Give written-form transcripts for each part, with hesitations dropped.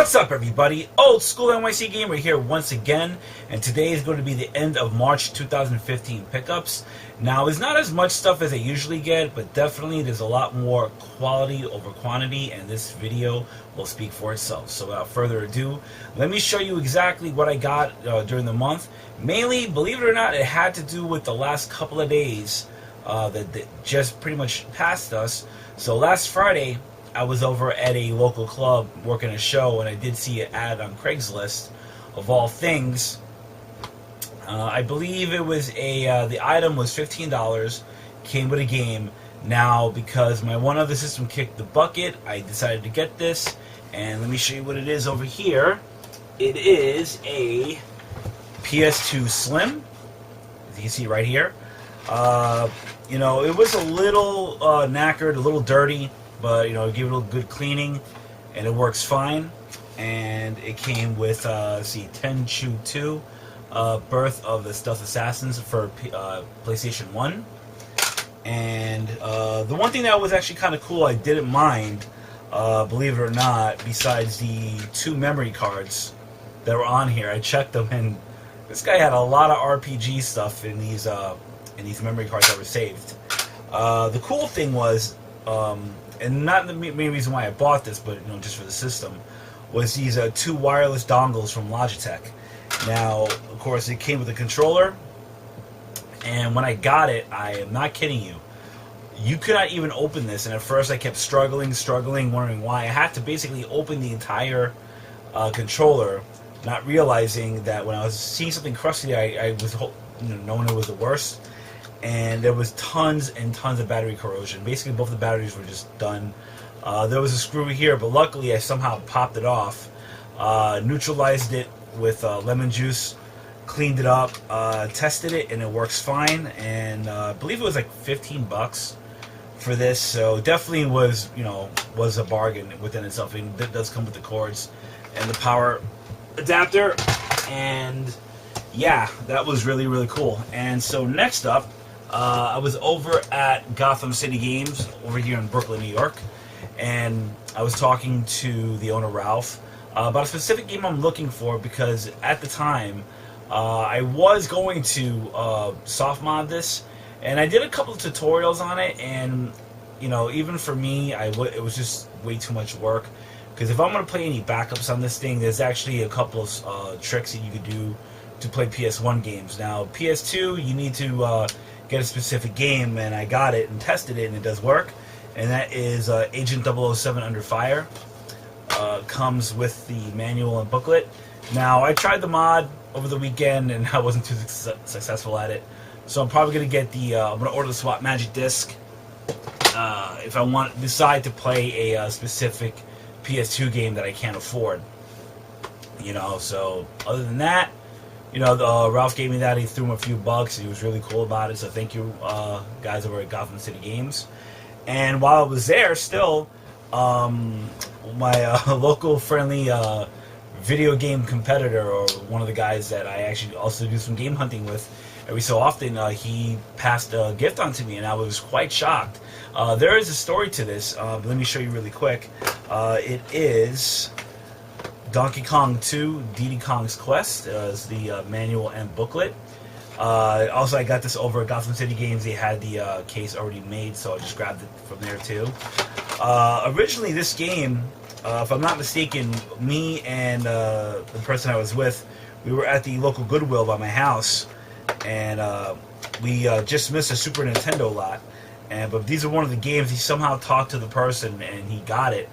What's up, everybody? OldSchoolNYCGamer here once again, and today is going to be the end of March 2015 pickups. Now, there's not as much stuff as I usually get, but definitely there's a lot more quality over quantity, and this video will speak for itself. So without further ado, let me show you exactly what I got during the month. Mainly, believe it or not, it had to do with the last couple of days that just pretty much passed us. So last Friday, I was over at a local club working a show, and I did see an ad on Craigslist, of all things. I believe it was the item was $15, came with a game. Now, because my one other system kicked the bucket, I decided to get this, and let me show you what it is over here. It is a PS2 Slim, as you can see right here. You know, it was a little knackered, a little dirty, but, you know, give it a good cleaning, and it works fine. And it came with, Tenchu 2, Birth of the Stealth Assassins for PlayStation 1. And the one thing that was actually kind of cool, I didn't mind, believe it or not, besides the 2 memory cards that were on here. I checked them, and this guy had a lot of RPG stuff in these memory cards that were saved. The cool thing was, and not the main reason why I bought this, but, you know, just for the system, was these 2 wireless dongles from Logitech. Now, of course, it came with a controller, and when I got it, I am not kidding you, you could not even open this, and at first I kept struggling, wondering why. I had to basically open the entire controller, not realizing that when I was seeing something crusty, I was knowing it was the worst. And there was tons and tons of battery corrosion. Basically, both the batteries were just done. There was a screw here, but luckily I somehow popped it off, neutralized it with lemon juice, cleaned it up, tested it, and it works fine. And I believe it was like $15 for this, so definitely was a bargain within itself. And it does come with the cords and the power adapter, and yeah, that was really, really cool. And so next up, I was over at Gotham City Games over here in Brooklyn, New York, and I was talking to the owner, Ralph, about a specific game I'm looking for, because at the time I was going to soft mod this, and I did a couple of tutorials on it, and even for me, it was just way too much work, because if I'm going to play any backups on this thing, there's actually a couple of tricks that you could do to play PS1 games. Now, PS2, you need to get a specific game, and I got it and tested it, and it does work, and that is Agent 007 Under Fire. Comes with the manual and booklet. Now, I tried the mod over the weekend, and I wasn't too successful at it, so I'm probably going to get I'm going to order the SWAT Magic Disc if I decide to play a specific PS2 game that I can't afford. So other than that, Ralph gave me that. He threw him a few bucks. He was really cool about it, so thank you, guys over at Gotham City Games. And while I was there, still, my local friendly video game competitor, or one of the guys that I actually also do some game hunting with every so often, he passed a gift on to me, and I was quite shocked. There is a story to this. Let me show you really quick. It is Donkey Kong 2, Diddy Kong's Quest, is the manual and booklet. Also, I got this over at Gotham City Games. They had the case already made, so I just grabbed it from there too. Originally, this game, if I'm not mistaken, me and the person I was with, we were at the local Goodwill by my house, and we just missed a Super Nintendo lot. But these are one of the games. He somehow talked to the person, and he got it.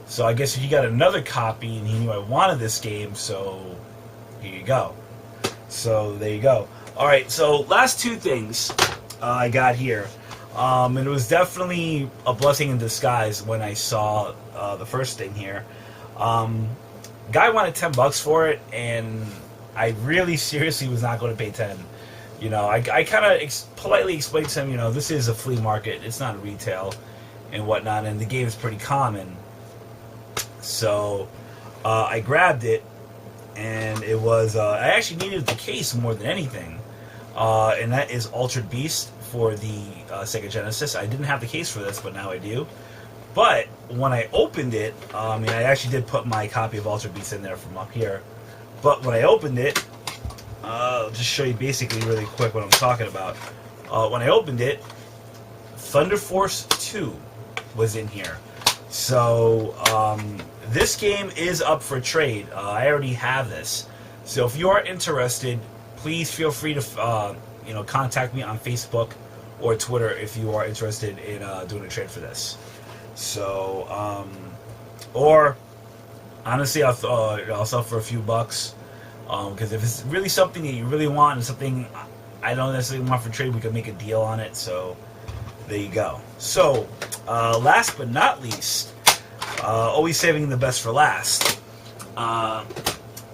So I guess he got another copy, and he knew I wanted this game, so here you go. So there you go. Alright, so last 2 things I got here. And it was definitely a blessing in disguise when I saw the first thing here. Guy wanted $10 for it, and I really seriously was not going to pay 10. I kind of politely explained to him, this is a flea market, it's not retail and whatnot, and the game is pretty common. So I grabbed it, and it was I actually needed the case more than anything, and that is Altered Beast for the Sega Genesis. I didn't have the case for this, but now I do. But when I opened it, I actually did put my copy of Ultra Beats in there from up here. But when I opened it, I'll just show you basically really quick what I'm talking about. When I opened it, Thunder Force 2 was in here. So this game is up for trade. I already have this. So if you are interested, please feel free to contact me on Facebook or Twitter if you are interested in doing a trade for this. So or honestly, I'll sell for a few bucks. Because if it's really something that you really want and something I don't necessarily want for trade, we can make a deal on it. So there you go. So last but not least, always saving the best for last.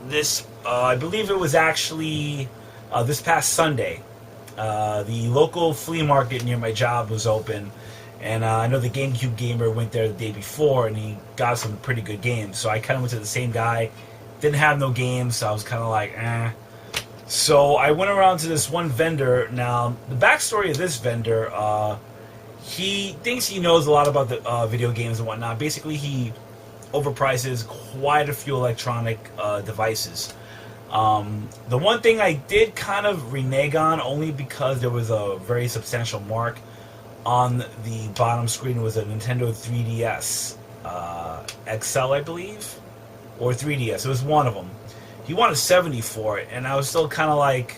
This I believe it was actually this past Sunday. The local flea market near my job was open, and I know the GameCube Gamer went there the day before, and he got some pretty good games. So I kind of went to the same guy. Didn't have no games, so I was kind of like, eh. So I went around to this one vendor. Now, the backstory of this vendor, he thinks he knows a lot about the video games and whatnot. Basically, he overprices quite a few electronic devices. The one thing I did kind of renege on, only because there was a very substantial mark on the bottom screen. It was a Nintendo 3DS XL, I believe, or 3DS. It was one of them. He wanted 70 for it, and I was still kind of like,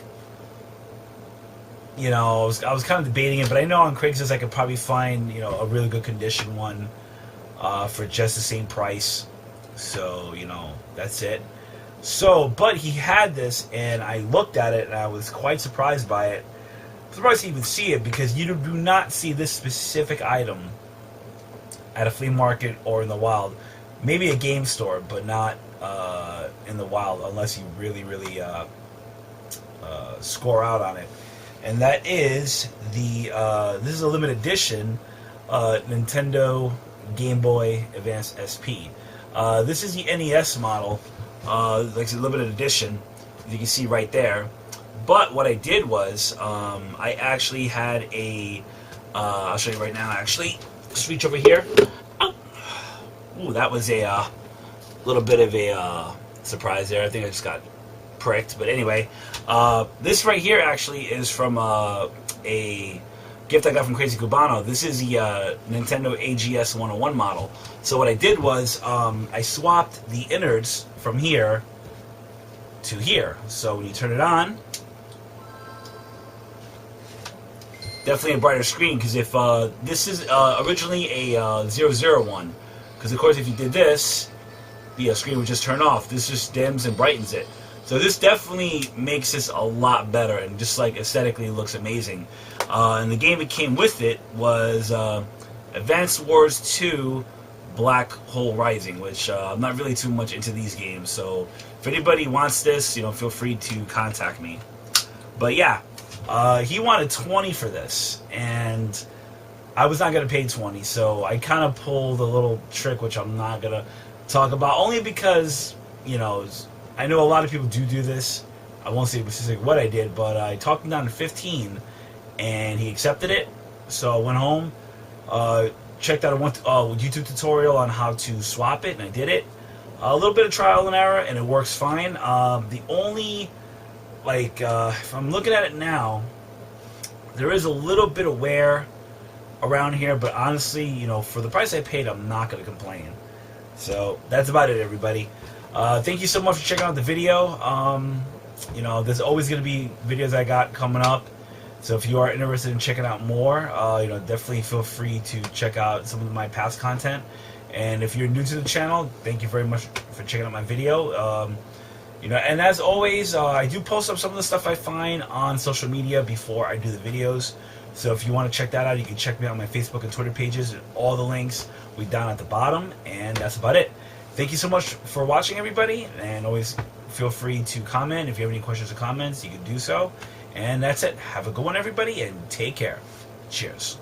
I was kind of debating it, but I know on Craigslist I could probably find, a really good condition one for just the same price. So, that's it. So, but he had this, and I looked at it, and I was quite surprised by it. I'm surprised to even see it, because you do not see this specific item at a flea market or in the wild. Maybe a game store, but not in the wild, unless you really, really score out on it. And that is this is a limited edition Nintendo Game Boy Advance SP. This is the NES model, like it's a limited edition. You can see right there. But what I did was I actually had a. I'll show you right now. Actually, just reach over here. Oh. Ooh, that was a little bit of a surprise there. I think I just got pricked. But anyway, this right here actually is from a gift I got from Crazy Cubano. This is the Nintendo AGS 101 model. So what I did was I swapped the innards from here to here. So when you turn it on, definitely a brighter screen, because if this is originally a 001, because of course if you did this, the screen would just turn off. This just dims and brightens it. So this definitely makes this a lot better, and just like aesthetically it looks amazing. And the game that came with it was Advance Wars 2 Black Hole Rising, which I'm not really too much into these games, so if anybody wants this, feel free to contact me. But yeah, he wanted 20 for this, and I was not going to pay 20, so I kind of pulled a little trick, which I'm not going to talk about, only because, I know a lot of people do this. I won't say specific what I did, but I talked him down to 15, and he accepted it. So I went home, checked out a YouTube tutorial on how to swap it, and I did it. A little bit of trial and error, and it works fine. The only, if I'm looking at it now, there is a little bit of wear around here, but honestly, for the price I paid, I'm not going to complain. So that's about it, everybody. Thank you so much for checking out the video. There's always going to be videos I got coming up. So if you are interested in checking out more, definitely feel free to check out some of my past content. And if you're new to the channel, thank you very much for checking out my video. And as always, I do post up some of the stuff I find on social media before I do the videos. So if you want to check that out, you can check me out on my Facebook and Twitter pages. All the links will be down at the bottom. And that's about it. Thank you so much for watching, everybody. And always feel free to comment. If you have any questions or comments, you can do so. And that's it. Have a good one, everybody, and take care. Cheers.